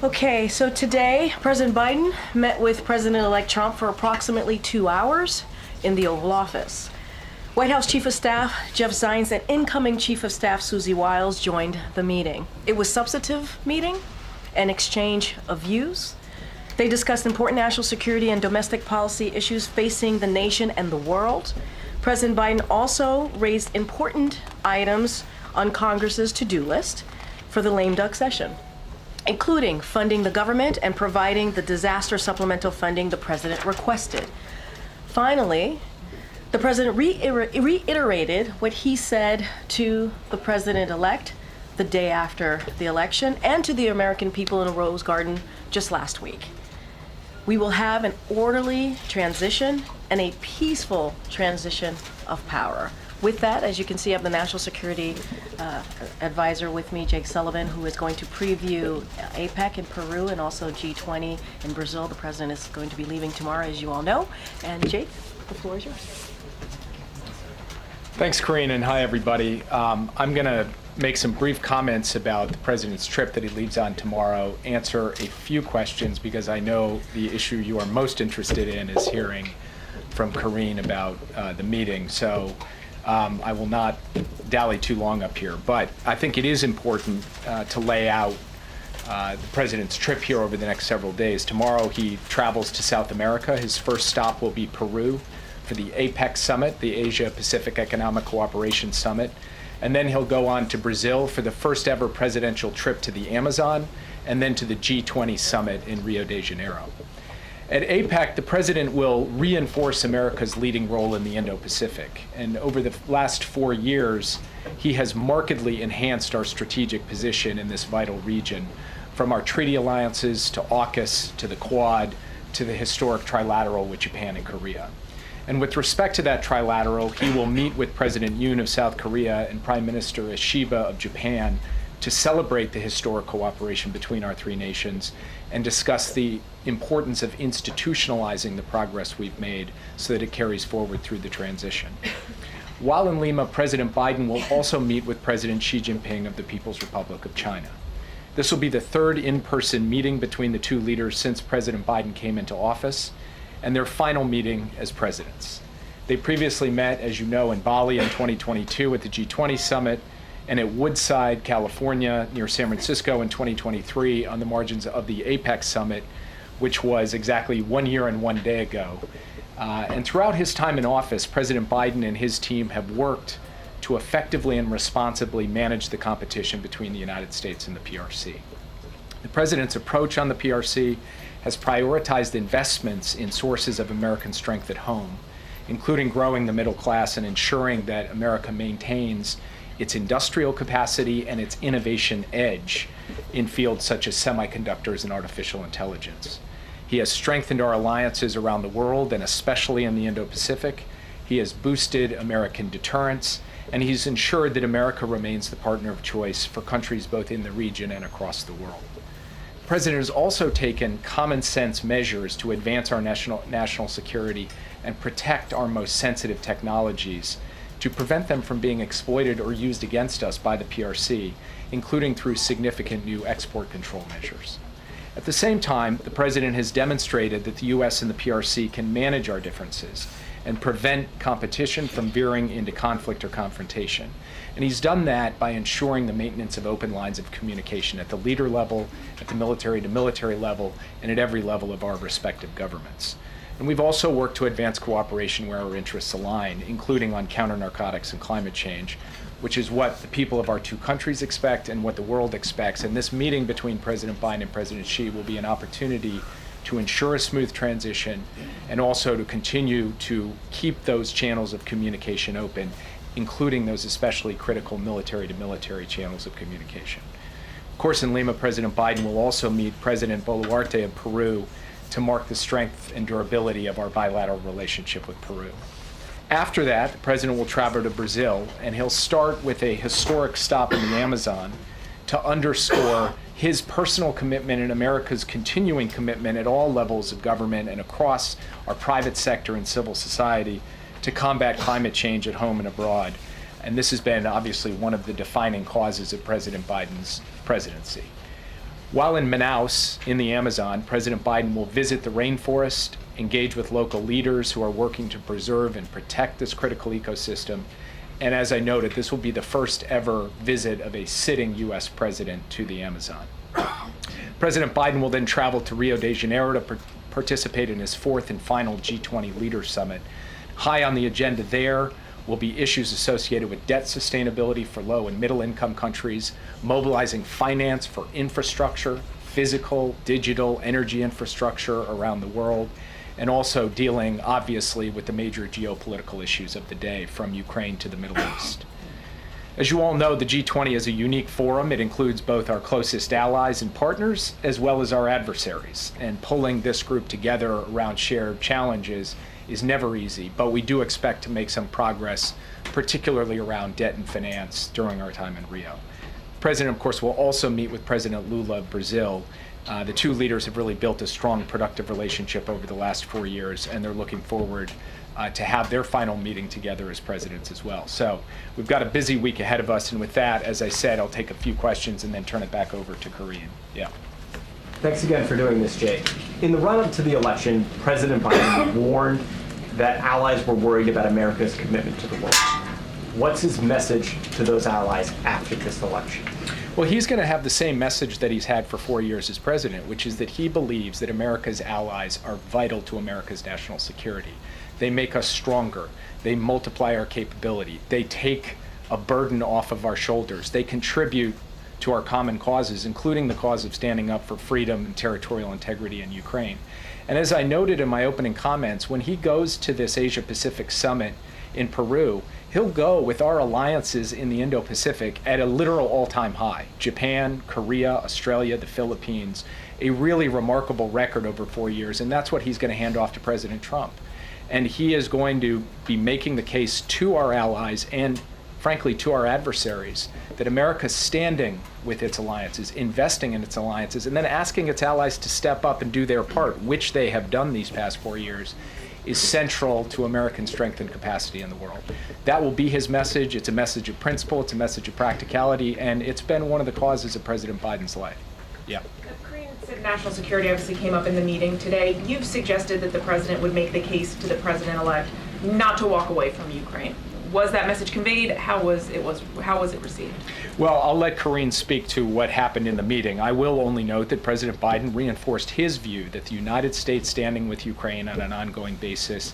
Okay, so today, President Biden met with President-elect Trump for approximately 2 hours in the Oval Office. White House Chief of Staff Jeff Zients and incoming Chief of Staff Susie Wiles joined the meeting. It was a substantive meeting, an exchange of views. They discussed important national security and domestic policy issues facing the nation and the world. President Biden also raised important items on Congress's to-do list for the lame duck session, including funding the government and providing the disaster supplemental funding the president requested. Finally, the president reiterated what he said to the president-elect the day after the election and to the American people in a Rose Garden just last week. We will have an orderly transition and a peaceful transition of power. With that, as you can see, I have the National Security Advisor with me, Jake Sullivan, who is going to preview APEC in Peru and also G20 in Brazil. The president is going to be leaving tomorrow, as you all know. And Jake, the floor is yours. Thanks, Karine, and hi, everybody. I'm going to make some brief comments about the president's trip that he leaves on tomorrow, answer a few questions, because I know the issue you are most interested in is hearing from Karine about the meeting. So I will not dally too long up here, but I think it is important to lay out the president's trip here over the next several days. Tomorrow he travels to South America. His first stop will be Peru for the APEC summit, the Asia Pacific Economic Cooperation Summit. And then he'll go on to Brazil for the first ever presidential trip to the Amazon, and then to the G20 summit in Rio de Janeiro. At APEC, the president will reinforce America's leading role in the Indo-Pacific. And over the last 4 years, he has markedly enhanced our strategic position in this vital region, from our treaty alliances to AUKUS to the Quad to the historic trilateral with Japan and Korea. And with respect to that trilateral, he will meet with President Yoon of South Korea and Prime Minister Ishiba of Japan to celebrate the historic cooperation between our three nations and discuss the importance of institutionalizing the progress we've made so that it carries forward through the transition. While in Lima, President Biden will also meet with President Xi Jinping of the People's Republic of China. This will be the third in-person meeting between the two leaders since President Biden came into office, and their final meeting as presidents. They previously met, as you know, in Bali in 2022 at the G20 summit, and at Woodside, California, near San Francisco in 2023 on the margins of the APEC summit, which was exactly 1 year and 1 day ago. And throughout his time in office, President Biden and his team have worked to effectively and responsibly manage the competition between the United States and the PRC. The president's approach on the PRC has prioritized investments in sources of American strength at home, including growing the middle class and ensuring that America maintains its industrial capacity and its innovation edge in fields such as semiconductors and artificial intelligence. He has strengthened our alliances around the world, and especially in the Indo-Pacific. He has boosted American deterrence, and he's ensured that America remains the partner of choice for countries both in the region and across the world. The president has also taken common sense measures to advance our national security and protect our most sensitive technologies, to prevent them from being exploited or used against us by the PRC, including through significant new export control measures. At the same time, the president has demonstrated that the U.S. and the PRC can manage our differences and prevent competition from veering into conflict or confrontation. And he's done that by ensuring the maintenance of open lines of communication at the leader level, at the military-to-military level, and at every level of our respective governments. And we've also worked to advance cooperation where our interests align, including on counter-narcotics and climate change, which is what the people of our two countries expect and what the world expects. And this meeting between President Biden and President Xi will be an opportunity to ensure a smooth transition and also to continue to keep those channels of communication open, including those especially critical military-to-military channels of communication. Of course, in Lima, President Biden will also meet President Boluarte of Peru to mark the strength and durability of our bilateral relationship with Peru. After that, the president will travel to Brazil, and he'll start with a historic stop in the Amazon to underscore his personal commitment and America's continuing commitment at all levels of government and across our private sector and civil society to combat climate change at home and abroad. And this has been obviously one of the defining causes of President Biden's presidency. While in Manaus, in the Amazon, President Biden will visit the rainforest, engage with local leaders who are working to preserve and protect this critical ecosystem. And as I noted, this will be the first ever visit of a sitting U.S. president to the Amazon. President Biden will then travel to Rio de Janeiro to participate in his fourth and final G20 Leaders Summit. High on the agenda there will be issues associated with debt sustainability for low and middle income countries, mobilizing finance for infrastructure, physical, digital, energy infrastructure around the world, and also dealing, obviously, with the major geopolitical issues of the day, from Ukraine to the Middle East. As you all know, the G20 is a unique forum. It includes both our closest allies and partners, as well as our adversaries. And pulling this group together around shared challenges is never easy, but we do expect to make some progress, particularly around debt and finance during our time in Rio. The President, of course, will also meet with President Lula of Brazil. The two leaders have really built a strong, productive relationship over the last 4 years, and they're looking forward to have their final meeting together as presidents as well. So we've got a busy week ahead of us, and with that, as I said, I'll take a few questions and then turn it back over to Karine. Yeah. Thanks again for doing this, Jay. In the run-up to the election, President Biden warned that allies were worried about America's commitment to the world. What's his message to those allies after this election? Well, he's going to have the same message that he's had for 4 years as president, which is that he believes that America's allies are vital to America's national security. They make us stronger. They multiply our capability. They take a burden off of our shoulders. They contribute to our common causes, including the cause of standing up for freedom and territorial integrity in Ukraine. And as I noted in my opening comments, when he goes to this Asia-Pacific summit in Peru, he'll go with our alliances in the Indo-Pacific at a literal all-time high. Japan, Korea, Australia, the Philippines, a really remarkable record over 4 years, and that's what he's going to hand off to President Trump. And he is going to be making the case to our allies and, frankly, to our adversaries that America's standing with its alliances, investing in its alliances, and then asking its allies to step up and do their part, which they have done these past 4 years, is central to American strength and capacity in the world. That will be his message. It's a message of principle. It's a message of practicality. And it's been one of the causes of President Biden's life. Yeah. Karine said national security obviously came up in the meeting today. You've suggested that the president would make the case to the president-elect not to walk away from Ukraine. Was that message conveyed? How was it received? Well, I'll let Karine speak to what happened in the meeting. I will only note that President Biden reinforced his view that the United States standing with Ukraine on an ongoing basis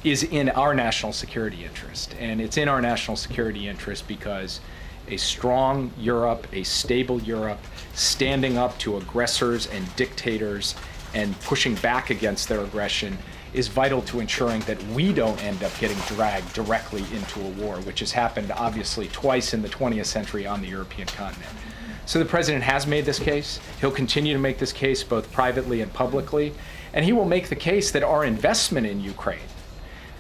is in our national security interest. And it's in our national security interest because a strong Europe, a stable Europe, standing up to aggressors and dictators and pushing back against their aggression is vital to ensuring that we don't end up getting dragged directly into a war, which has happened obviously twice in the 20th century on the European continent. So the president has made this case. He'll continue to make this case both privately and publicly, and he will make the case that our investment in Ukraine,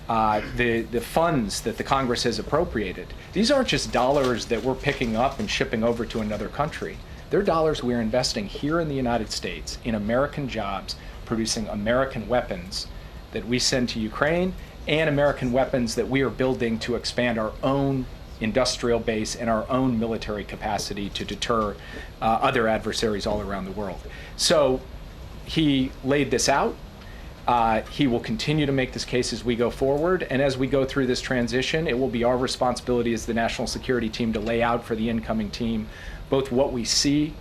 the funds that the Congress has appropriated, these aren't just dollars that we're picking up and shipping over to another country. They're dollars we're investing here in the United States in American jobs, producing American weapons that we send to Ukraine, and American weapons that we are building to expand our own industrial base and our own military capacity to deter other adversaries all around the world. So he laid this out. He will continue to make this case as we go forward, and as we go through this transition, it will be our responsibility as the national security team to lay out for the incoming team both what we see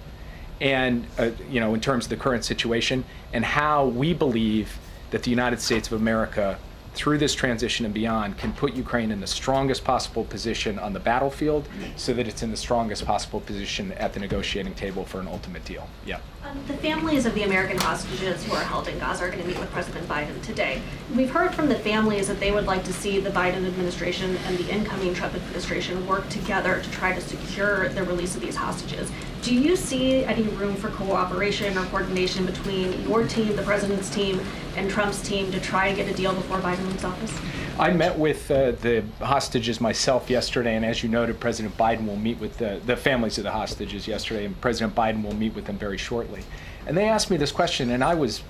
and, in terms of the current situation, and how we believe that the United States of America, through this transition and beyond, can put Ukraine in the strongest possible position on the battlefield so that it's in the strongest possible position at the negotiating table for an ultimate deal. Yeah. The families of the American hostages who are held in Gaza are going to meet with President Biden today. We've heard from the families that they would like to see the Biden administration and the incoming Trump administration work together to try to secure the release of these hostages. Do you see any room for cooperation or coordination between your team, the president's team, and Trump's team to try to get a deal before Biden leaves office? I met with the hostages myself yesterday, and as you noted, President Biden will meet with the families of the hostages yesterday, and President Biden will meet with them very shortly. And they asked me this question, and I was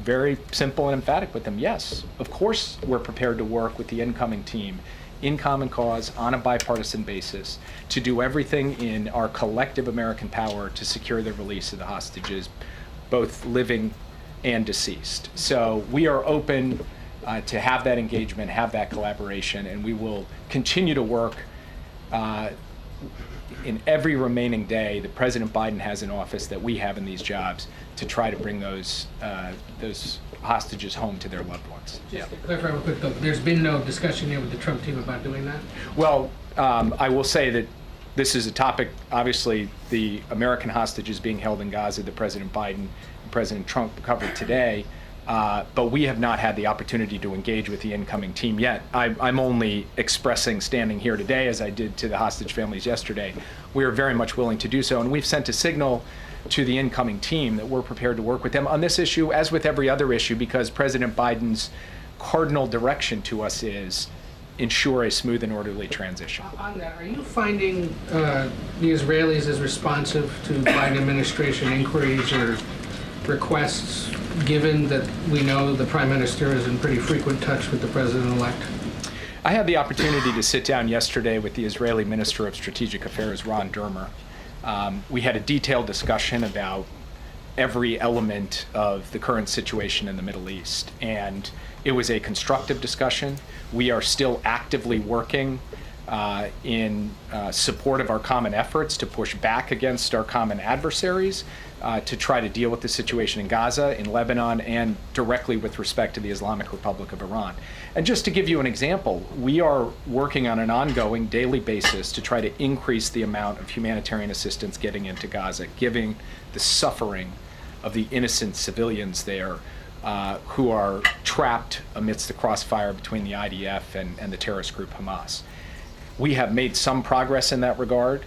very simple and emphatic with them. Yes, of course we're prepared to work with the incoming team in common cause on a bipartisan basis to do everything in our collective American power to secure the release of the hostages, both living and deceased. So we are open to have that engagement, have that collaboration, and we will continue to work in every remaining day that President Biden has in office, that we have in these jobs, to try to bring those hostages home to their loved ones. Just to clarify real quick, though, there's been no discussion here with the Trump team about doing that? Well, I will say that this is a topic, obviously, the American hostages being held in Gaza that President Biden and President Trump covered today, but we have not had the opportunity to engage with the incoming team yet. I'm only expressing, standing here today, as I did to the hostage families yesterday, we are very much willing to do so, and we've sent a signal to the incoming team that we're prepared to work with them on this issue, as with every other issue, because President Biden's cardinal direction to us is ensure a smooth and orderly transition. On that, are you finding the Israelis as responsive to Biden administration inquiries or requests, given that we know the Prime Minister is in pretty frequent touch with the President-elect? I had the opportunity to sit down yesterday with the Israeli Minister of Strategic Affairs, Ron Dermer. We had a detailed discussion about every element of the current situation in the Middle East, and it was a constructive discussion. We are still actively working in support of our common efforts to push back against our common adversaries, to try to deal with the situation in Gaza, in Lebanon, and directly with respect to the Islamic Republic of Iran. And just to give you an example, we are working on an ongoing daily basis to try to increase the amount of humanitarian assistance getting into Gaza, given the suffering of the innocent civilians there who are trapped amidst the crossfire between the IDF and the terrorist group Hamas. We have made some progress in that regard.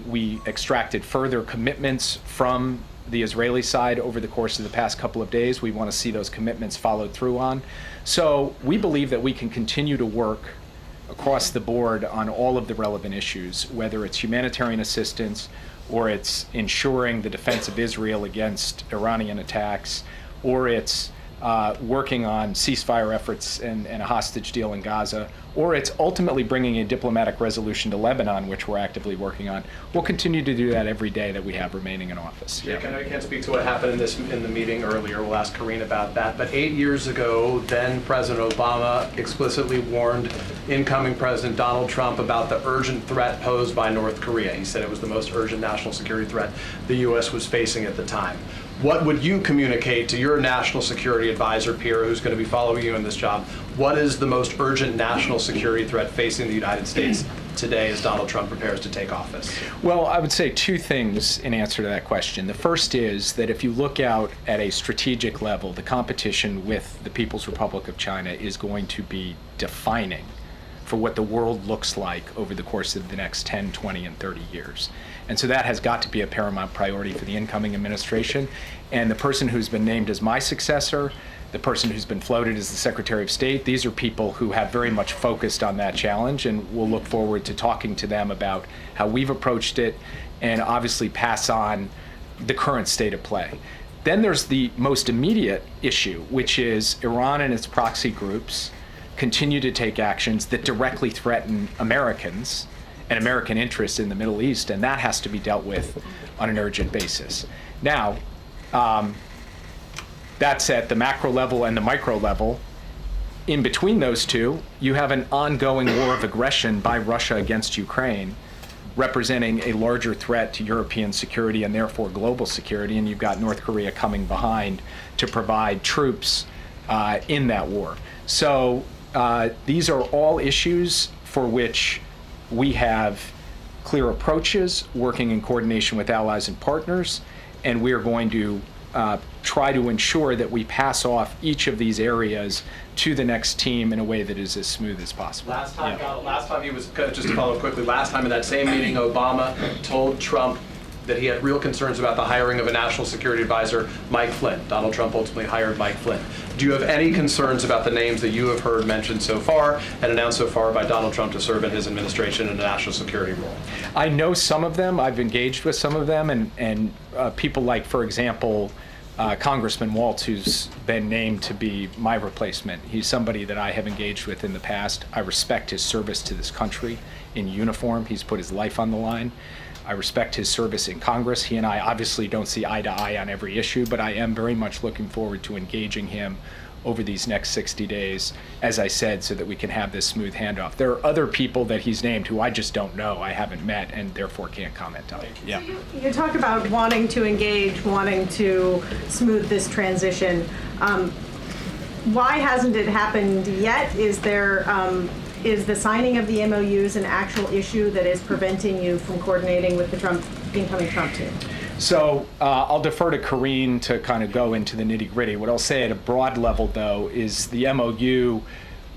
We extracted further commitments from the Israeli side over the course of the past couple of days. We want to see those commitments followed through on. So we believe that we can continue to work across the board on all of the relevant issues, whether it's humanitarian assistance or it's ensuring the defense of Israel against Iranian attacks, or it's working on ceasefire efforts and a hostage deal in Gaza, or it's ultimately bringing a diplomatic resolution to Lebanon, which we're actively working on. We'll continue to do that every day that we have remaining in office. Jake, I know you can't speak to what happened in the meeting earlier. We'll ask Karine about that. But 8 years ago, then President Obama explicitly warned incoming President Donald Trump about the urgent threat posed by North Korea. He said it was the most urgent national security threat the U.S. was facing at the time. What would you communicate to your national security advisor, Pierre, who's going to be following you in this job? What is the most urgent national security threat facing the United States today as Donald Trump prepares to take office? Well, I would say two things in answer to that question. The first is that if you look out at a strategic level, the competition with the People's Republic of China is going to be defining for what the world looks like over the course of the next 10, 20, and 30 years. And so that has got to be a paramount priority for the incoming administration. And the person who's been named as my successor, the person who's been floated as the Secretary of State, these are people who have very much focused on that challenge, and we'll look forward to talking to them about how we've approached it and obviously pass on the current state of play. Then there's the most immediate issue, which is Iran and its proxy groups continue to take actions that directly threaten Americans and American interests in the Middle East, and that has to be dealt with on an urgent basis. Now, that's at the macro level and the micro level. In between those two, you have an ongoing war of aggression by Russia against Ukraine, representing a larger threat to European security and therefore global security, and you've got North Korea coming behind to provide troops in that war. So these are all issues for which we have clear approaches, working in coordination with allies and partners, and we're going to try to ensure that we pass off each of these areas to the next team in a way that is as smooth as possible. Last time he was, just to follow up quickly, last time in that same meeting, Obama told Trump that he had real concerns about the hiring of a national security advisor, Mike Flynn. Donald Trump ultimately hired Mike Flynn. Do you have any concerns about the names that you have heard mentioned so far and announced so far by Donald Trump to serve in his administration in a national security role? I know some of them. I've engaged with some of them, and people like, for example, Congressman Waltz, who's been named to be my replacement. He's somebody that I have engaged with in the past. I respect his service to this country in uniform. He's put his life on the line. I respect his service in Congress. He and I obviously don't see eye to eye on every issue, but I am very much looking forward to engaging him over these next 60 days, as I said, so that we can have this smooth handoff. There are other people that he's named who I just don't know, I haven't met, and therefore can't comment on. Yeah. You talk about wanting to engage, wanting to smooth this transition. Why hasn't it happened yet? Is the signing of the MOUs an actual issue that is preventing you from coordinating with the incoming Trump team? So I'll defer to Karine to kind of go into the nitty-gritty. What I'll say at a broad level, though, is the MOU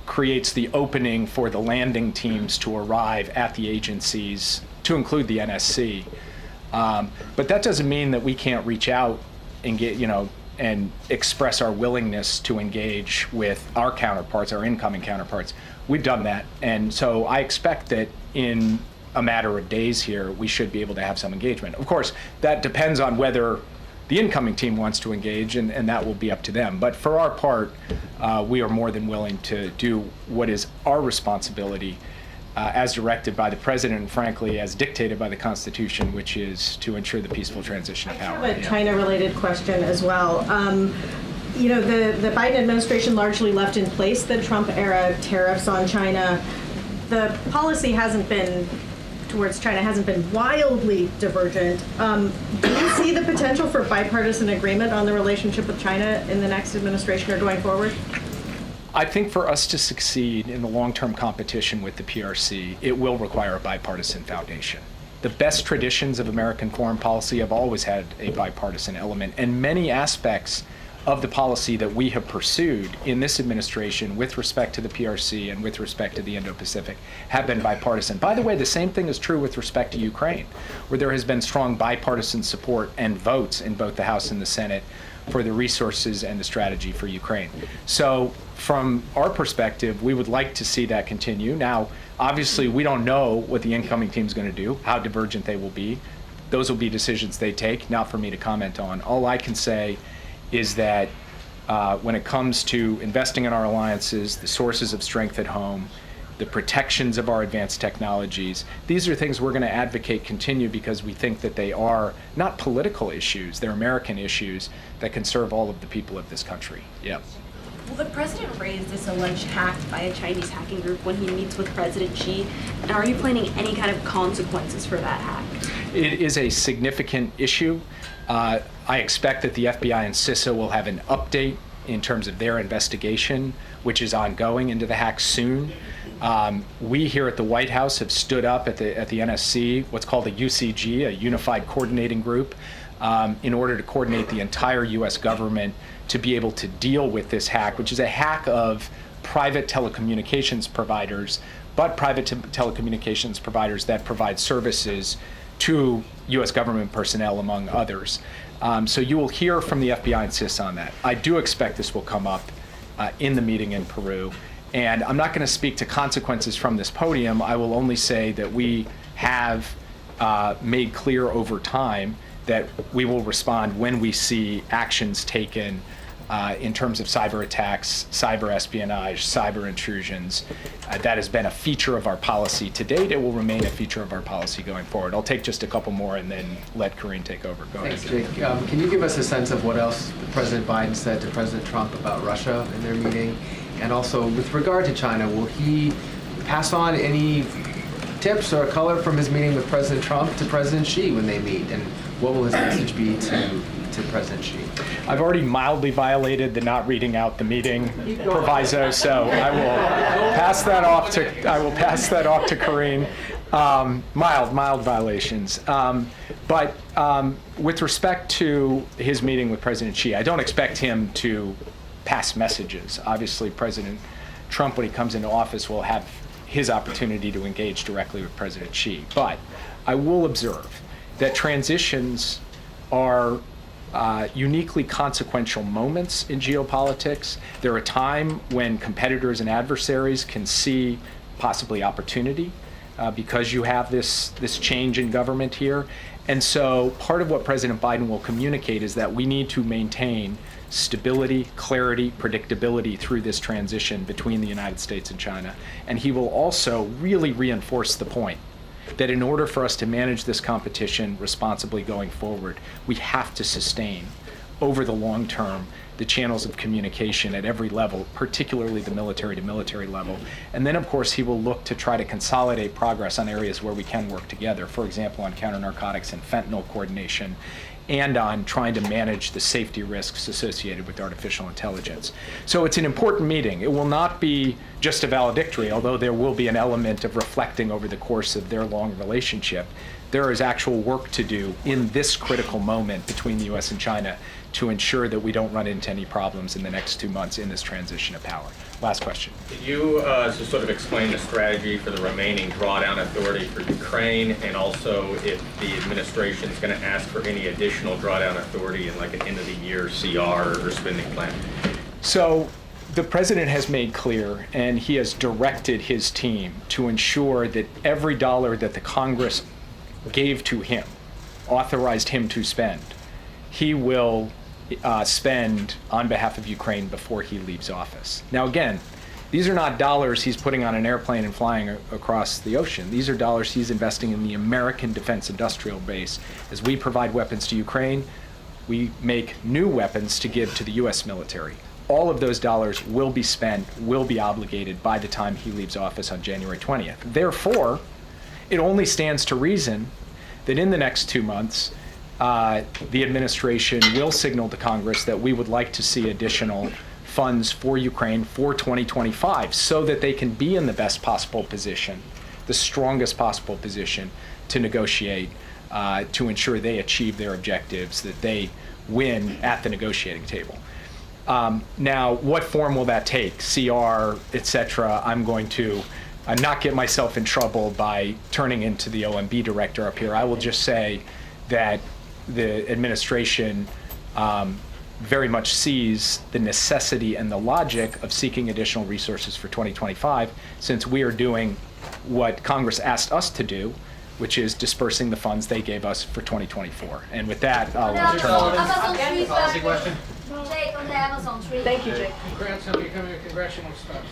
creates the opening for the landing teams to arrive at the agencies, to include the NSC. But that doesn't mean that we can't reach out and get, and express our willingness to engage with our counterparts, our incoming counterparts. We've done that, and so I expect that in a matter of days here, we should be able to have some engagement. Of course, that depends on whether the incoming team wants to engage, and that will be up to them. But for our part, we are more than willing to do what is our responsibility as directed by the president, and frankly, as dictated by the Constitution, which is to ensure the peaceful transition of power. I have a China-related question as well. The Biden administration largely left in place the Trump-era tariffs on China. The policy towards China hasn't been wildly divergent. Do you see the potential for bipartisan agreement on the relationship with China in the next administration or going forward? I think for us to succeed in the long-term competition with the PRC, it will require a bipartisan foundation. The best traditions of American foreign policy have always had a bipartisan element, and many aspects of the policy that we have pursued in this administration with respect to the PRC and with respect to the Indo-Pacific have been bipartisan. By the way, the same thing is true with respect to Ukraine, where there has been strong bipartisan support and votes in both the House and the Senate for the resources and the strategy for Ukraine. So from our perspective, we would like to see that continue. Now, obviously, we don't know what the incoming team is going to do, how divergent they will be. Those will be decisions they take, not for me to comment on. All I can say is that when it comes to investing in our alliances, the sources of strength at home, the protections of our advanced technologies, these are things we're going to advocate continue because we think that they are not political issues, they're American issues that can serve all of the people of this country. Yeah. Will the president raise this alleged hack by a Chinese hacking group when he meets with President Xi? And are you planning any kind of consequences for that hack? It is a significant issue. I expect that the FBI and CISA will have an update in terms of their investigation, which is ongoing, into the hack soon. We here at the White House have stood up at the NSC, what's called a UCG, a Unified Coordinating Group, in order to coordinate the entire U.S. government to be able to deal with this hack, which is a hack of private telecommunications providers, but private telecommunications providers that provide services to U.S. government personnel, among others. So you will hear from the FBI and CISA on that. I do expect this will come up in the meeting in Peru. And I'm not going to speak to consequences from this podium. I will only say that we have made clear over time that we will respond when we see actions taken in terms of cyber attacks, cyber espionage, cyber intrusions. That has been a feature of our policy to date. It will remain a feature of our policy going forward. I'll take just a couple more and then let Karine take over. Go ahead. Thanks, Jake. Can you give us a sense of what else President Biden said to President Trump about Russia in their meeting? And also, with regard to China, will he pass on any tips or color from his meeting with President Trump to President Xi when they meet? And what will his message be to President Xi? I've already mildly violated the not reading out the meeting proviso, so I will pass that off to Karine. Mild violations. But with respect to his meeting with President Xi, I don't expect him to pass messages. Obviously, President Trump, when he comes into office, will have his opportunity to engage directly with President Xi. But I will observe that transitions are uniquely consequential moments in geopolitics. They're a time when competitors and adversaries can see possibly opportunity because you have this change in government here. And so part of what President Biden will communicate is that we need to maintain stability, clarity, predictability through this transition between the United States and China. And he will also really reinforce the point that in order for us to manage this competition responsibly going forward, we have to sustain over the long term the channels of communication at every level, particularly the military to military level. And then, of course, he will look to try to consolidate progress on areas where we can work together, for example, on counter-narcotics and fentanyl coordination, and on trying to manage the safety risks associated with artificial intelligence. So it's an important meeting. It will not be just a valedictory, although there will be an element of reflecting over the course of their long relationship. There is actual work to do in this critical moment between the U.S. and China to ensure that we don't run into any problems in the next 2 months in this transition of power. Last question. Could you just sort of explain the strategy for the remaining drawdown authority for Ukraine, and also if the administration is going to ask for any additional drawdown authority in like an end of the year CR or spending plan? So the president has made clear, and he has directed his team to ensure that every dollar that the Congress gave to him, authorized him to spend, he will spend on behalf of Ukraine before he leaves office. Now again, these are not dollars he's putting on an airplane and flying across the ocean. These are dollars he's investing in the American defense industrial base. As we provide weapons to Ukraine, we make new weapons to give to the US military. All of those dollars will be spent, will be obligated by the time he leaves office on January 20th. Therefore, it only stands to reason that in the next 2 months, the administration will signal to Congress that we would like to see additional funds for Ukraine for 2025 so that they can be in the best possible position, the strongest possible position to negotiate, to ensure they achieve their objectives, that they win at the negotiating table. Now, what form will that take? CR, et cetera. I'm going to not get myself in trouble by turning into the OMB director up here. I will just say that the administration very much sees the necessity and the logic of seeking additional resources for 2025, since we are doing what Congress asked us to do, which is dispersing the funds they gave us for 2024. And with that, I'll turn it over. Policy question? Jake on the Amazon tree. Thank you, Jake. Congrats on becoming a congressional spouse.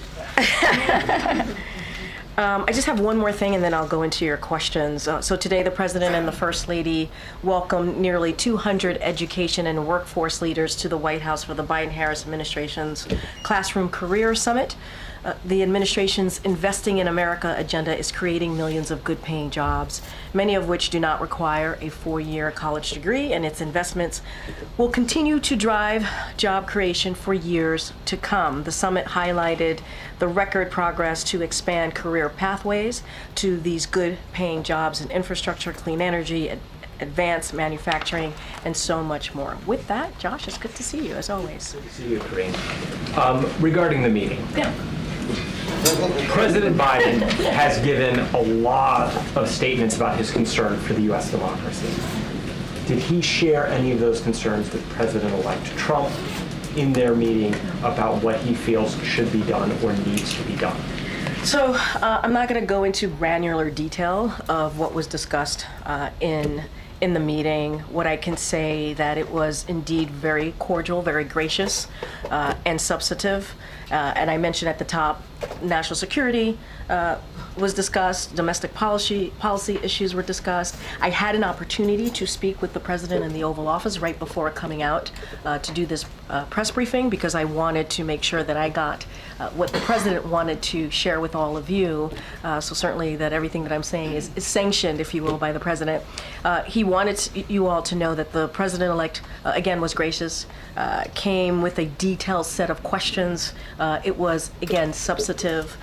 I just have one more thing, and then I'll go into your questions. So today, the President and the First Lady welcomed nearly 200 education and workforce leaders to the White House for the Biden-Harris administration's Classroom Career Summit. The administration's Investing in America agenda is creating millions of good-paying jobs, many of which do not require a 4-year college degree, and its investments will continue to drive job creation for years to come. The summit highlighted the record progress to expand career pathways to these good-paying jobs in infrastructure, clean energy, advanced manufacturing, and so much more. With that, Josh, it's good to see you, as always. Good to see you, Karine. Regarding the meeting. Yeah. President Biden has given a lot of statements about his concern for the U.S. democracy. Did he share any of those concerns with President-elect Trump in their meeting about what he feels should be done or needs to be done? So I'm not going to go into granular detail of what was discussed in the meeting. What I can say that it was indeed very cordial, very gracious, and substantive. And I mentioned at the top, national security was discussed, domestic policy issues were discussed. I had an opportunity to speak with the president in the Oval Office right before coming out to do this press briefing, because I wanted to make sure that I got what the president wanted to share with all of you. So certainly that everything that I'm saying is sanctioned, if you will, by the president. He wanted you all to know that the president-elect, again, was gracious, came with a detailed set of questions. It was, again, substantive.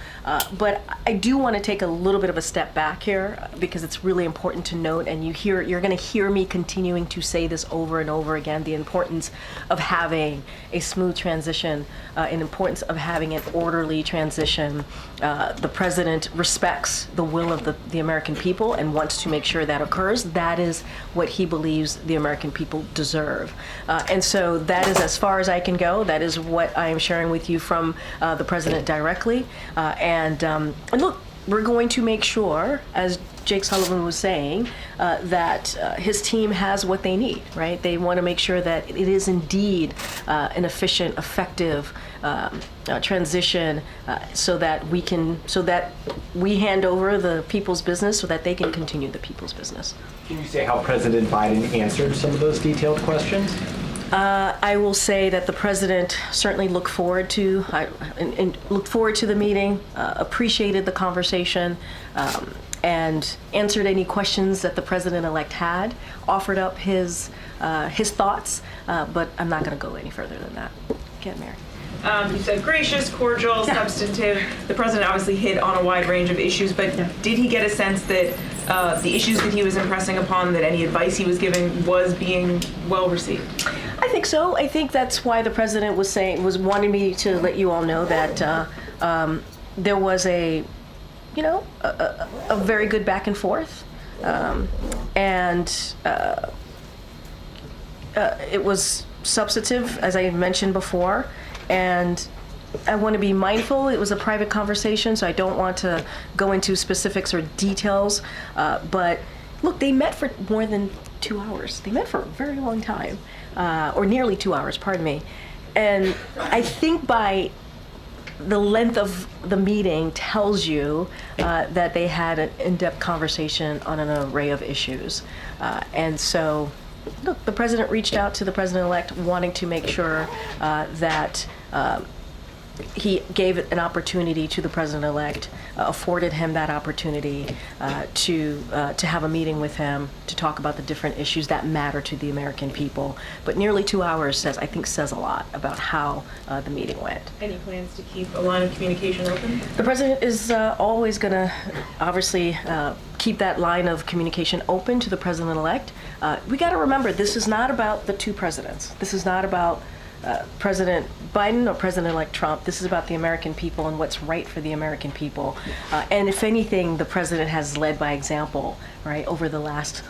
But I do want to take a little bit of a step back here, because it's really important to note, and you're going to hear me continuing to say this over and over again, the importance of having a smooth transition, an importance of having an orderly transition. The president respects the will of the American people and wants to make sure that occurs. That is what he believes the American people deserve. And so that is as far as I can go. That is what I am sharing with you from the president directly. And look, we're going to make sure, as Jake Sullivan was saying, that his team has what they need, right? They want to make sure that it is indeed an efficient, effective transition, so that we hand over the people's business so that they can continue the people's business. Can you say how President Biden answered some of those detailed questions? I will say that the president certainly looked forward to the meeting, appreciated the conversation, and answered any questions that the president-elect had, offered up his thoughts, but I'm not going to go any further than that. Get Mary. You said gracious, cordial, substantive. The president obviously hit on a wide range of issues, but did he get a sense that the issues that he was impressing upon, that any advice he was giving was being well received? I think so. I think that's why the president was wanting me to let you all know that there was a very good back and forth, and it was substantive, as I mentioned before. And I want to be mindful. It was a private conversation, so I don't want to go into specifics or details. But look, they met for more than 2 hours. They met for a very long time, or nearly 2 hours, pardon me. And I think by the length of the meeting tells you that they had an in-depth conversation on an array of issues. And so, look, the president reached out to the president-elect wanting to make sure that he gave an opportunity to the president-elect, afforded him that opportunity to have a meeting with him to talk about the different issues that matter to the American people. But nearly 2 hours says a lot about how the meeting went. Any plans to keep a line of communication open? The president is always going to obviously keep that line of communication open to the president-elect. We got to remember, this is not about the two presidents. This is not about President Biden or President-elect Trump. This is about the American people and what's right for the American people. And if anything, the president has led by example, right, over the last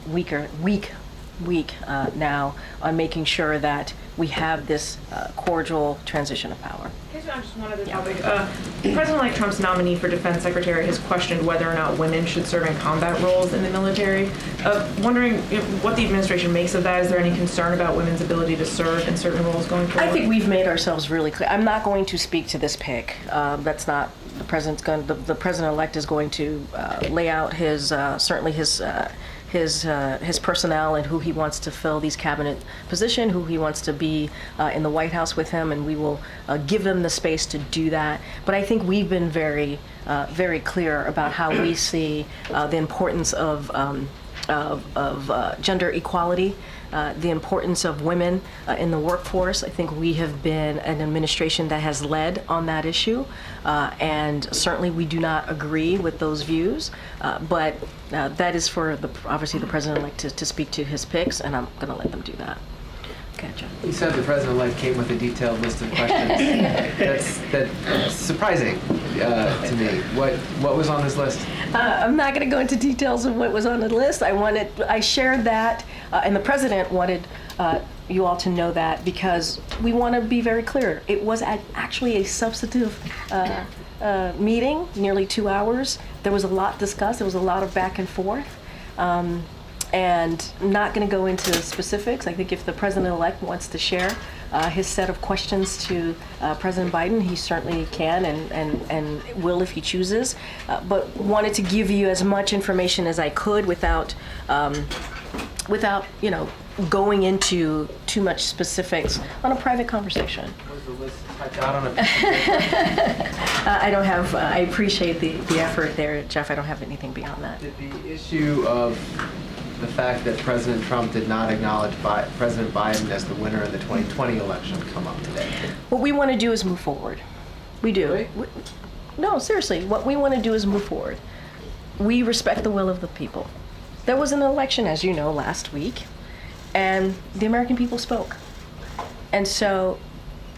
week now on making sure that we have this cordial transition of power. Here's just one other topic. President-elect Trump's nominee for defense secretary has questioned whether or not women should serve in combat roles in the military. Wondering what the administration makes of that. Is there any concern about women's ability to serve in certain roles going forward? I think we've made ourselves really clear. I'm not going to speak to this pick. That's not the president's going. The president-elect is going to lay out his certainly his personnel and who he wants to fill these cabinet position, who he wants to be in the White House with him, and we will give them the space to do that. But I think we've been very clear about how we see the importance of gender equality, the importance of women in the workforce. I think we have been an administration that has led on that issue, and certainly we do not agree with those views, but that is for obviously the president-elect to speak to his picks, and I'm going to let them do that. Gotcha. You said the president-elect came with a detailed list of questions. That's surprising to me. What was on his list? I'm not going to go into details of what was on the list. I shared that, and the president wanted you all to know that because we want to be very clear. It was actually a substantive meeting, nearly 2 hours. There was a lot discussed. There was a lot of back and forth. And I'm not going to go into specifics. I think if the president-elect wants to share his set of questions to President Biden, he certainly can and will if he chooses. But wanted to give you as much information as I could without going into too much specifics on a private conversation. Was the list typed out on a piece of paper? I don't have. I appreciate the effort there, Jeff. I don't have anything beyond that. Did the issue of the fact that President Trump did not acknowledge President Biden as the winner in the 2020 election come up today? What we want to do is move forward. We do. Really? No, seriously. What we want to do is move forward. We respect the will of the people. There was an election, as you know, last week, and the American people spoke. And so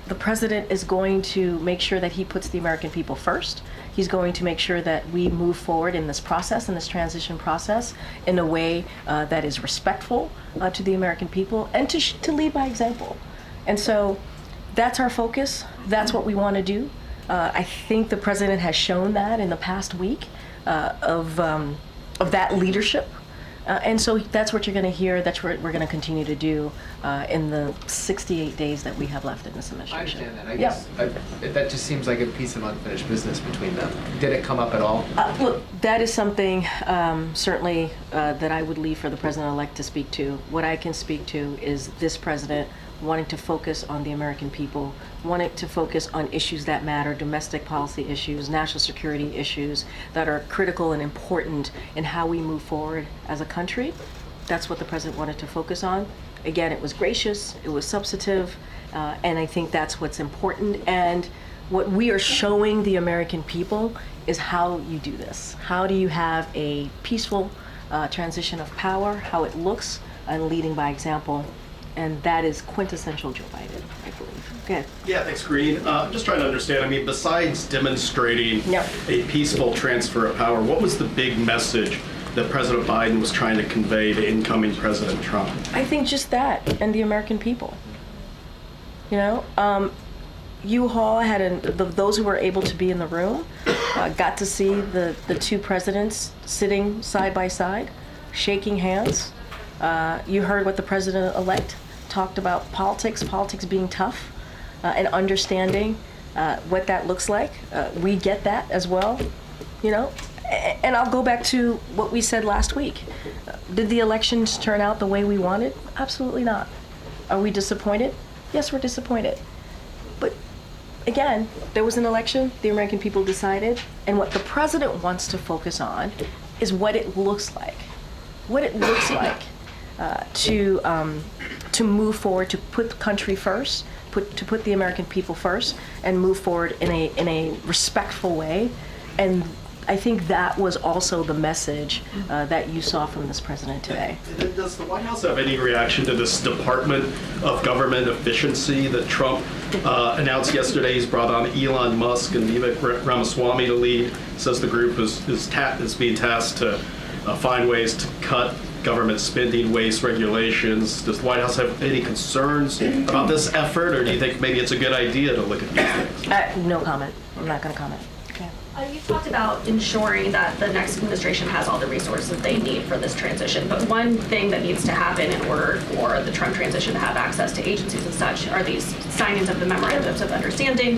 the president is going to make sure that he puts the American people first. He's going to make sure that we move forward in this process, in this transition process, in a way that is respectful to the American people and to lead by example. And so that's our focus. That's what we want to do. I think the president has shown that in the past week of that leadership. And so that's what you're going to hear. That's what we're going to continue to do in the 68 days that we have left in this administration. I understand that. I guess that just seems like a piece of unfinished business between them. Did it come up at all? Look, that is something certainly that I would leave for the president-elect to speak to. What I can speak to is this president wanting to focus on the American people, wanting to focus on issues that matter, domestic policy issues, national security issues that are critical and important in how we move forward as a country. That's what the president wanted to focus on. Again, it was gracious, it was substantive, and I think that's what's important. And what we are showing the American people is how you do this. How do you have a peaceful transition of power, how it looks, and leading by example. And that is quintessential Joe Biden, I believe. Good. Yeah, thanks, Karine. I'm just trying to understand. I mean, besides demonstrating a peaceful transfer of power, what was the big message that President Biden was trying to convey to incoming President Trump? I think just that, and the American people. You know, you all had those who were able to be in the room got to see the two presidents sitting side by side, shaking hands. You heard what the president-elect talked about politics being tough, and understanding what that looks like. We get that as well, you know. And I'll go back to what we said last week. Did the elections turn out the way we wanted? Absolutely not. Are we disappointed? Yes, we're disappointed. But again, there was an election, the American people decided, and what the president wants to focus on is what it looks like. What it looks like to move forward, to put the country first, to put the American people first, and move forward in a respectful way. And I think that was also the message that you saw from this president today. Does the White House have any reaction to this Department of Government Efficiency that Trump announced yesterday? He's brought on Elon Musk and Vivek Ramaswamy to lead. Says the group is being tasked to find ways to cut government spending, waste regulations. Does the White House have any concerns about this effort, or do you think maybe it's a good idea to look at these things? No comment. I'm not going to comment. Okay. You talked about ensuring that the next administration has all the resources they need for this transition, but one thing that needs to happen in order for the Trump transition to have access to agencies and such are these signings of the memorandums of understanding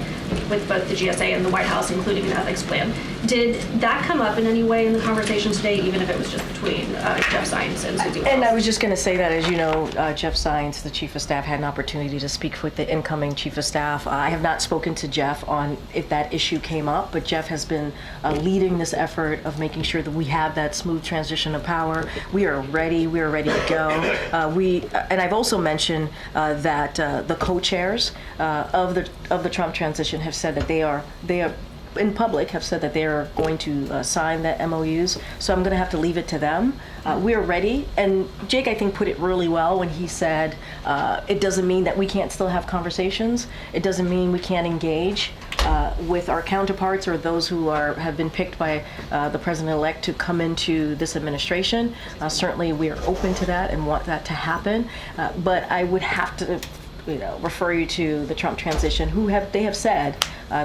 with both the GSA and the White House, including an ethics plan. Did that come up in any way in the conversation today, even if it was just between Jeff Zients and Susie Wiles? And I was just going to say that, as you know, Jeff Zients, the Chief of Staff, had an opportunity to speak with the incoming Chief of Staff. I have not spoken to Jeff on if that issue came up, but Jeff has been leading this effort of making sure that we have that smooth transition of power. We are ready. We are ready to go. And I've also mentioned that the co-chairs of the Trump transition have said that they are in public have said that they are going to sign the MOUs. So I'm going to have to leave it to them. We are ready. And Jake, I think, put it really well when he said it doesn't mean that we can't still have conversations. It doesn't mean we can't engage with our counterparts or those who have been picked by the president-elect to come into this administration. Certainly, we are open to that and want that to happen. But I would have to, refer you to the Trump transition, they have said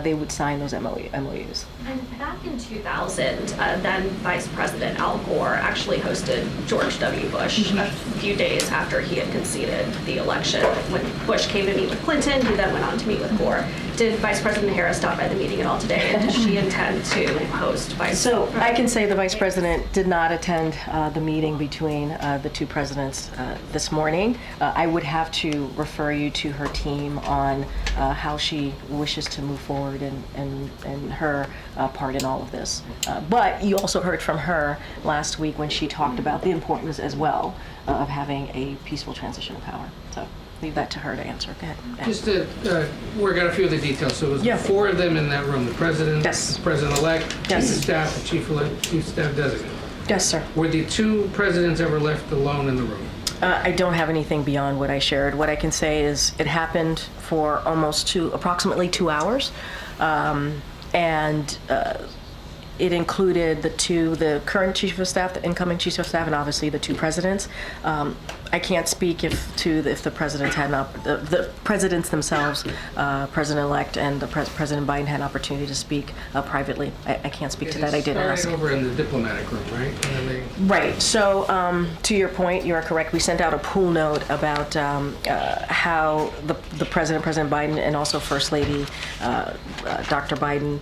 they would sign those MOUs. And back in 2000, then Vice President Al Gore actually hosted George W. Bush a few days after he had conceded the election. When Bush came to meet with Clinton, he then went on to meet with Gore. Did Vice President Harris stop by the meeting at all today? And does she intend to host So I can say the Vice President did not attend the meeting between the two presidents this morning. I would have to refer you to her team on how she wishes to move forward and her part in all of this. But you also heard from her last week when she talked about the importance as well of having a peaceful transition of power. So leave that to her to answer. Go ahead. Just to work out a few of the details. So it was four of them in that room: the president, yes, the president-elect, yes, chief of staff, the chief of staff designate. Yes, sir. Were the two presidents ever left alone in the room? I don't have anything beyond what I shared. What I can say is it happened for approximately 2 hours. And It included the current chief of staff, the incoming chief of staff, and obviously the two presidents. I can't speak if the presidents had not, the presidents themselves, President-elect and President Biden had an opportunity to speak privately. I can't speak to that. I did ask. Over in the diplomatic room, right? Right. So, to your point, you are correct. We sent out a pool note about how the President Biden, and also First Lady Dr. Biden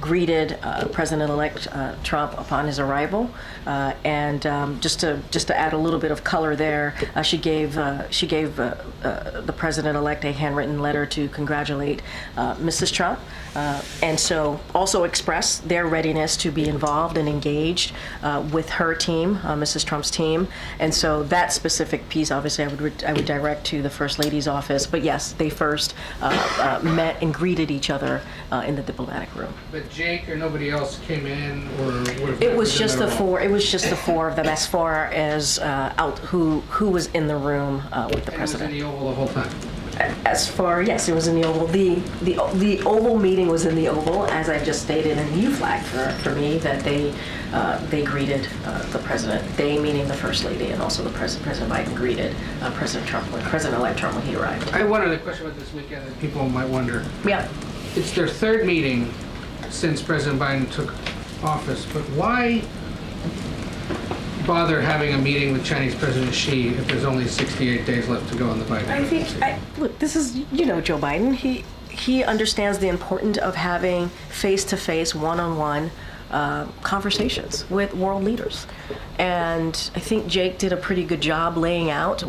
greeted President-elect Trump upon his arrival, and just to add a little bit of color there, she gave the President-elect a handwritten letter to congratulate Mrs. Trump, and so also express their readiness to be involved and engaged with her team, Mrs. Trump's team, and so that specific piece, obviously, I would direct to the First Lady's office. But yes, they first met and greeted each other in the diplomatic room. But Jake or nobody else came in, or would have It was just the four. It was just the four of them, as far as who was in the room with the president. And it was in the Oval the whole time. As far, yes, it was in the Oval. The Oval meeting was in the Oval, as I just stated, and you flagged for me that they greeted the president. They, meaning the First Lady, and also the President Biden greeted President-elect Trump when he arrived. I wanted a question about this weekend that people might wonder. Yeah. It's their third meeting since President Biden took office, but why bother having a meeting with Chinese President Xi if there's only 68 days left to go on the Biden presidency? Look, this is, Joe Biden. He understands the importance of having face-to-face, one-on-one conversations with world leaders. And I think Jake did a pretty good job laying out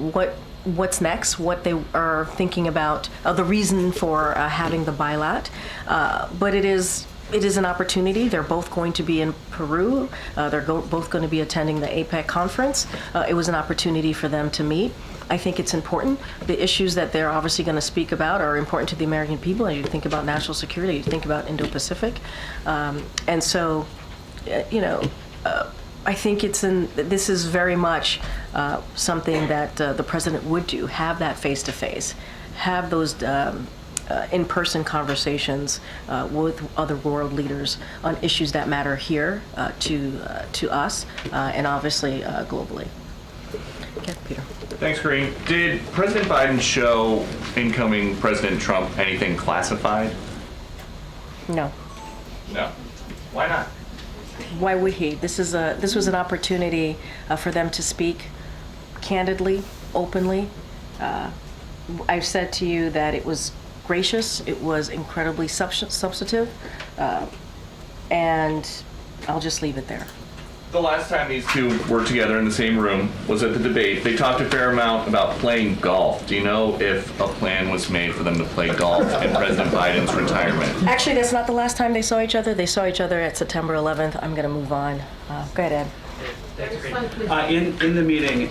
what's next, what they are thinking about, the reason for having the bilat. But it is an opportunity. They're both going to be in Peru. They're both going to be attending the APEC conference. It was an opportunity for them to meet. I think it's important. The issues that they're obviously going to speak about are important to the American people. As you think about national security, you think about Indo-Pacific. And so, I think this is very much something that the president would do, have that face-to-face, have those in-person conversations with other world leaders on issues that matter here to us and obviously globally. Okay, Peter. Thanks, Karine. Did President Biden show incoming President Trump anything classified? No. No. Why not? Why would he? This was an opportunity for them to speak candidly, openly. I've said to you that it was gracious, it was incredibly substantive, and I'll just leave it there. The last time these two were together in the same room was at the debate. They talked a fair amount about playing golf. Do you know if a plan was made for them to play golf in President Biden's retirement? Actually, that's not the last time they saw each other. They saw each other at September 11th. I'm going to move on. Go ahead, Ed. In the meeting,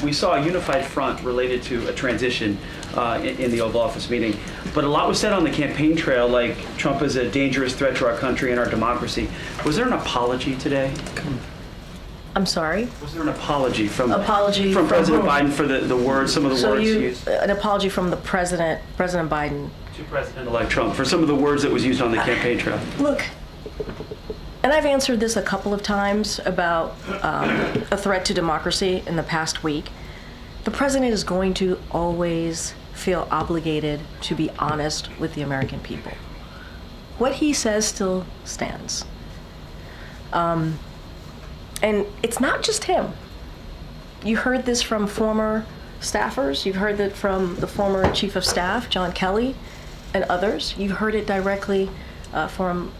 we saw a unified front related to a transition in the Oval Office meeting, but a lot was said on the campaign trail, like Trump is a dangerous threat to our country and our democracy. Was there an apology today? I'm sorry? Was there an apology from President Biden for the words, some of the words used? An apology from the President Biden. To President-elect Trump for some of the words that was used on the campaign trail. Look, and I've answered this a couple of times about a threat to democracy in the past week. The president is going to always feel obligated to be honest with the American people. What he says still stands. And it's not just him. You heard this from former staffers. You've heard it from the former chief of staff, John Kelly, and others. You've heard it directly from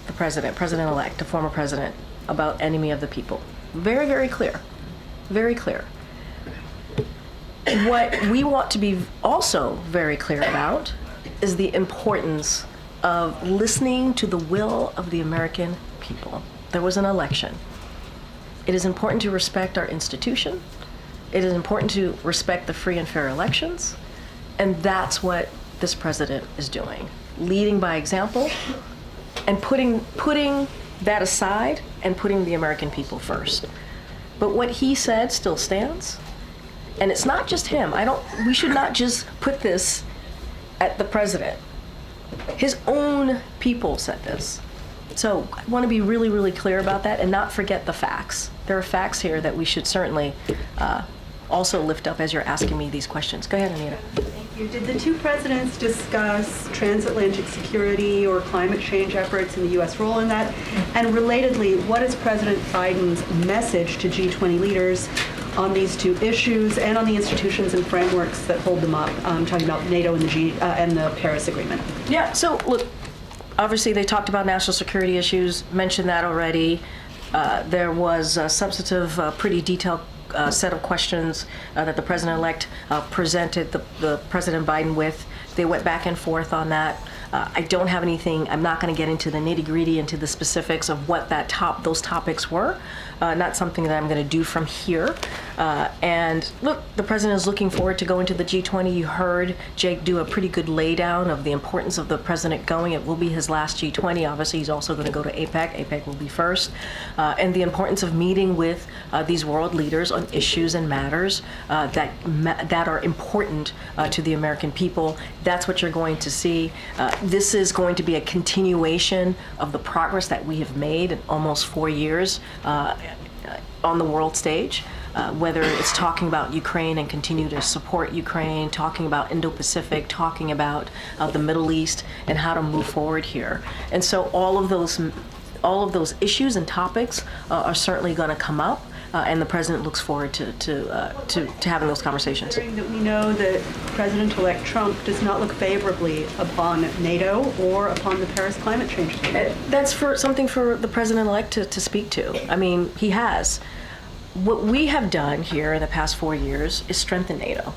the president-elect, the former president, about enemy of the people. Very, very clear. Very clear. What we want to be also very clear about is the importance of listening to the will of the American people. There was an election. It is important to respect our institution. It is important to respect the free and fair elections. And that's what this president is doing. Leading by example and putting that aside and putting the American people first. But what he said still stands. And it's not just him. We should not just put this at the president. His own people said this. So I want to be really, really clear about that and not forget the facts. There are facts here that we should certainly also lift up as you're asking me these questions. Go ahead, Anita. Thank you. Did the two presidents discuss transatlantic security or climate change efforts and the U.S. role in that? And relatedly, what is President Biden's message to G20 leaders on these two issues and on the institutions and frameworks that hold them up? I'm talking about NATO and the Paris Agreement. Yeah, so look, obviously they talked about national security issues, mentioned that already. There was a substantive, pretty detailed set of questions that the president-elect presented the President Biden with. They went back and forth on that. I don't have anything. I'm not going to get into the nitty-gritty, into the specifics of what those topics were. Not something that I'm going to do from here. And look, the president is looking forward to going to the G20. You heard Jake do a pretty good laydown of the importance of the president going. It will be his last G20. Obviously, he's also going to go to APEC. APEC will be first. And the importance of meeting with these world leaders on issues and matters that are important to the American people. That's what you're going to see. This is going to be a continuation of the progress that we have made in almost 4 years on the world stage, whether it's talking about Ukraine and continue to support Ukraine, talking about Indo-Pacific, talking about the Middle East and how to move forward here. And so all of those issues and topics are certainly going to come up. And the president looks forward to having those conversations. That we know that President-elect Trump does not look favorably upon NATO or upon the Paris climate change agreement. That's something for the president-elect to speak to. I mean, he has. What we have done here in the past 4 years is strengthen NATO.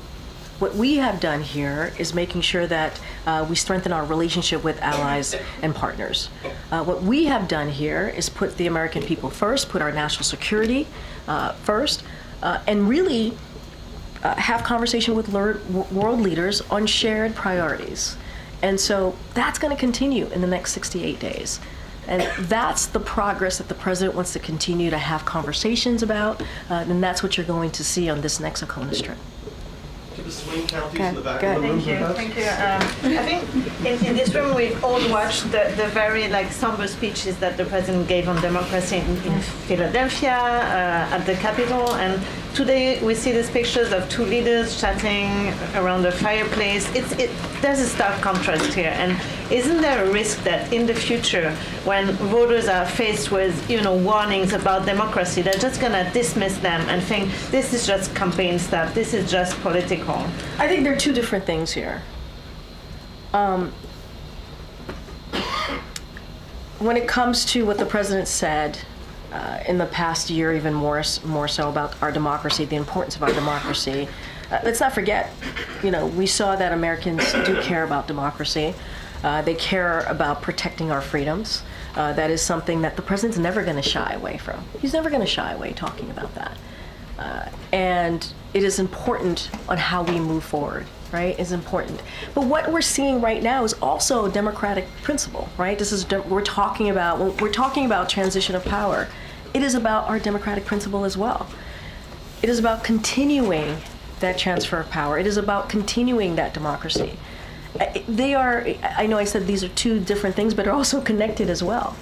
What we have done here is making sure that we strengthen our relationship with allies and partners. What we have done here is put the American people first, put our national security first, and really have conversation with world leaders on shared priorities. And so that's going to continue in the next 68 days. And that's the progress that the president wants to continue to have conversations about, and that's what you're going to see on this next ACONUS trip. To the swing counties in the back of the room. Thank you. I think in this room we've all watched the very somber speeches that the president gave on democracy in Philadelphia at the Capitol, and today we see these pictures of two leaders chatting around a fireplace. There's a stark contrast here, and isn't there a risk that in the future, when voters are faced with warnings about democracy, they're just going to dismiss them and think this is just campaign stuff, this is just political? I think there are two different things here. When it comes to what the president said in the past year, even more so about our democracy, the importance of our democracy, let's not forget, we saw that Americans do care about democracy. They care about protecting our freedoms. That is something that the president's never going to shy away from. He's never going to shy away talking about that. And it is important on how we move forward, right? It's important. But what we're seeing right now is also a democratic principle, right? When we're talking about transition of power, it is about our democratic principle as well. It is about continuing that transfer of power. It is about continuing that democracy. I know I said these are two different things, but they're also connected as well.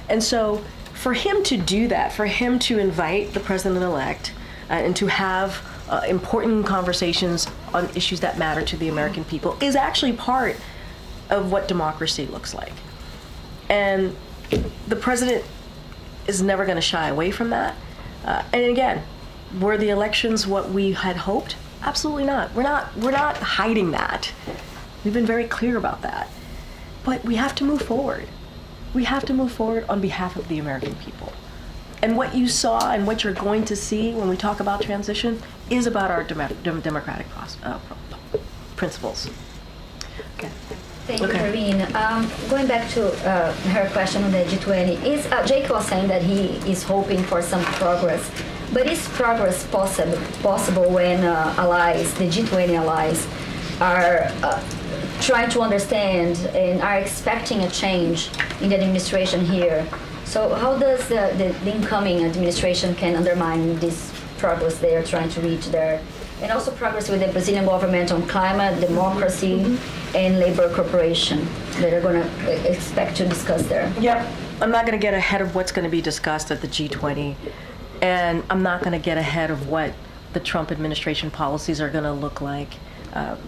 And so for him to do that, for him to invite the president-elect and to have important conversations on issues that matter to the American people is actually part of what democracy looks like. And the president is never going to shy away from that. And again, were the elections what we had hoped? Absolutely not. We're not hiding that. We've been very clear about that. But we have to move forward. We have to move forward on behalf of the American people. And what you saw and what you're going to see when we talk about transition is about our democratic principles. Okay. Thank you, Karine. Going back to her question on the G20, Jake was saying that he is hoping for some progress, but is progress possible when allies, the G20 allies, are trying to understand and are expecting a change in the administration here? So how does the incoming administration can undermine this progress they are trying to reach there? And also progress with the Brazilian government on climate, democracy, and labor cooperation that are going to expect to discuss there. Yep. I'm not going to get ahead of what's going to be discussed at the G20, and I'm not going to get ahead of what the Trump administration policies are going to look like.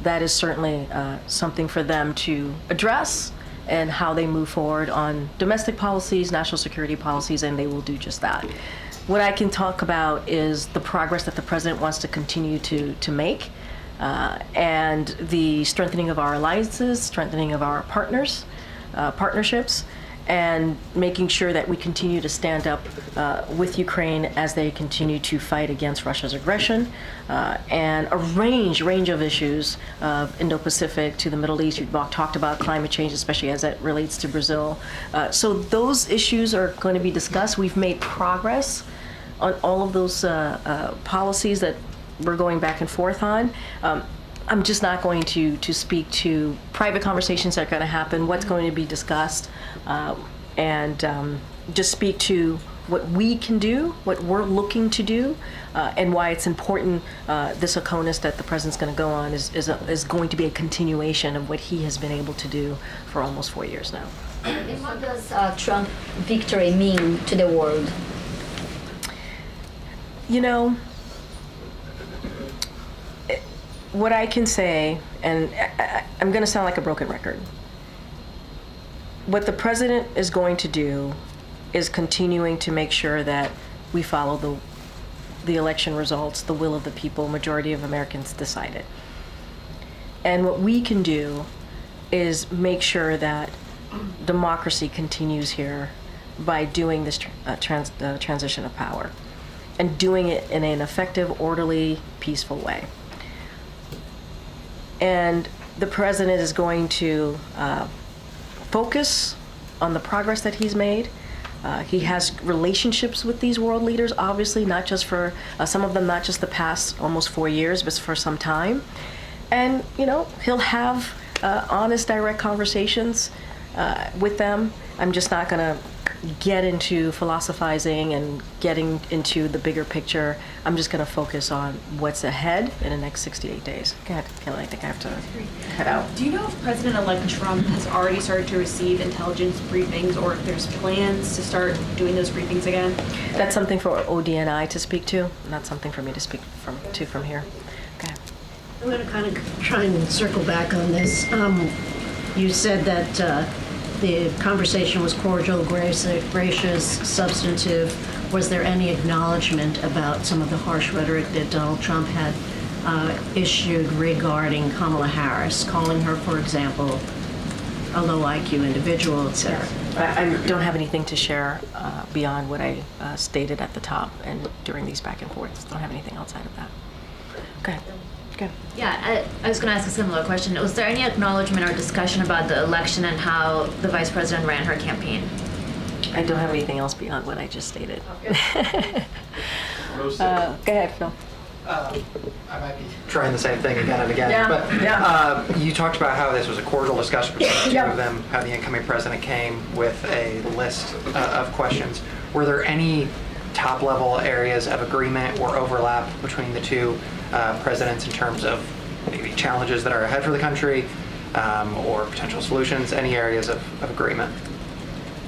That is certainly something for them to address, and how they move forward on domestic policies, national security policies, and they will do just that. What I can talk about is the progress that the president wants to continue to make, and the strengthening of our alliances, strengthening of our partnerships, and making sure that we continue to stand up with Ukraine as they continue to fight against Russia's aggression, and a range of issues of Indo-Pacific to the Middle East. You talked about climate change, especially as it relates to Brazil. So those issues are going to be discussed. We've made progress on all of those policies that we're going back and forth on. I'm just not going to speak to private conversations that are going to happen, what's going to be discussed, and just speak to what we can do, what we're looking to do, and why it's important. This ACONUS that the president's going to go on is going to be a continuation of what he has been able to do for almost 4 years now. And what does Trump victory mean to the world? You know, what I can say, and I'm going to sound like a broken record, what the president is going to do is continuing to make sure that we follow the election results, the will of the people. Majority of Americans decided. And what we can do is make sure that democracy continues here by doing this transition of power, and doing it in an effective, orderly, peaceful way. And the president is going to focus on the progress that he's made. He has relationships with these world leaders, obviously, not just for some of them, not just the past almost 4 years, but for some time. And, you know, he'll have honest, direct conversations with them. I'm just not going to get into philosophizing and getting into the bigger picture. I'm just going to focus on what's ahead in the next 68 days. Go ahead, Kelly. I think I have to head out. Do you know if President-elect Trump has already started to receive intelligence briefings, or if there's plans to start doing those briefings again? That's something for ODNI to speak to, not something for me to speak from here. Okay. I'm going to kind of try and circle back on this. You said that the conversation was cordial, gracious, substantive. Was there any acknowledgement about some of the harsh rhetoric that Donald Trump had issued regarding Kamala Harris, calling her, for example, a low IQ individual, et cetera? I don't have anything to share beyond what I stated at the top and during these back and forths. Don't have anything outside of that. Okay. Good. Yeah, I was going to ask a similar question. Was there any acknowledgement or discussion about the election and how the vice president ran her campaign? I don't have anything else beyond what I just stated. Go ahead, Phil. I might be trying the same thing again and again. Yeah, but you talked about how this was a cordial discussion between the two of them, how the incoming president came with a list of questions. Were there any top-level areas of agreement or overlap between the two presidents in terms of maybe challenges that are ahead for the country or potential solutions? Any areas of agreement?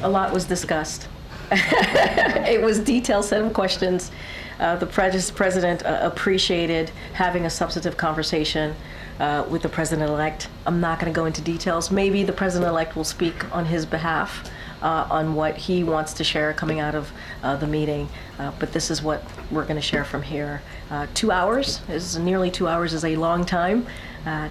A lot was discussed. It was a detailed set of questions. The president appreciated having a substantive conversation with the president-elect. I'm not going to go into details. Maybe the president-elect will speak on his behalf on what he wants to share coming out of the meeting. But this is what we're going to share from here. 2 hours nearly 2 hours is a long time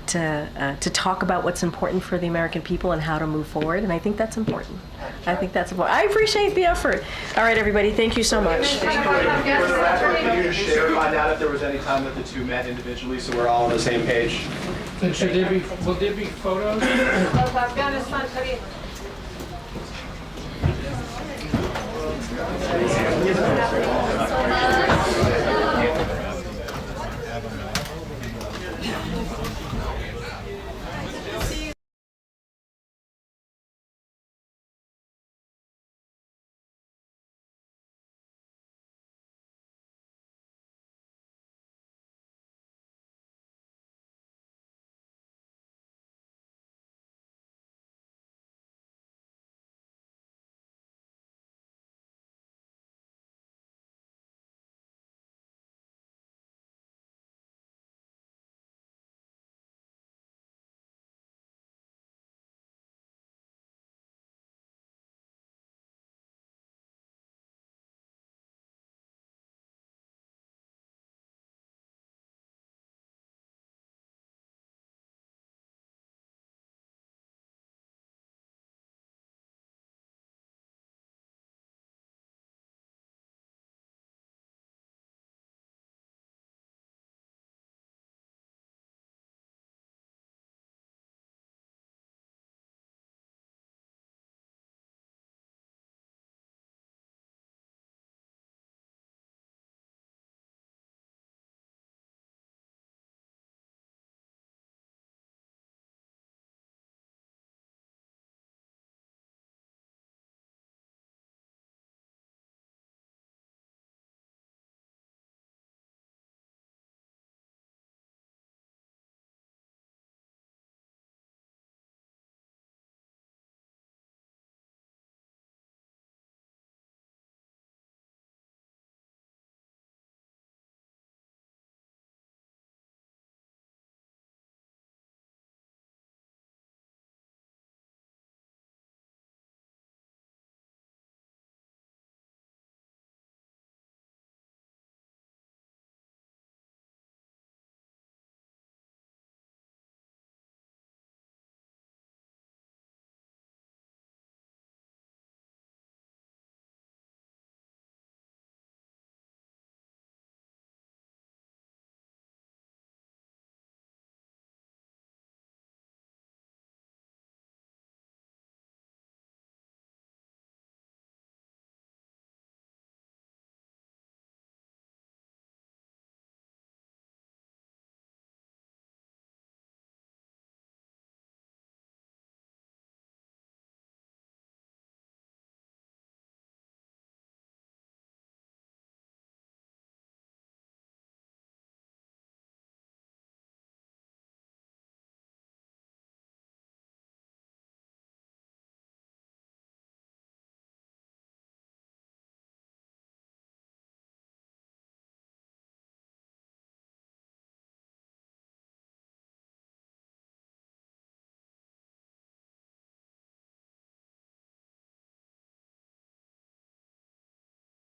to talk about what's important for the American people and how to move forward. And I think that's important. I appreciate the effort. All right, everybody. Thank you so much. Can you just share, find out if there was any time that the two met individually so we're all on the same page? And will there be photos? Afghanistan, Karine.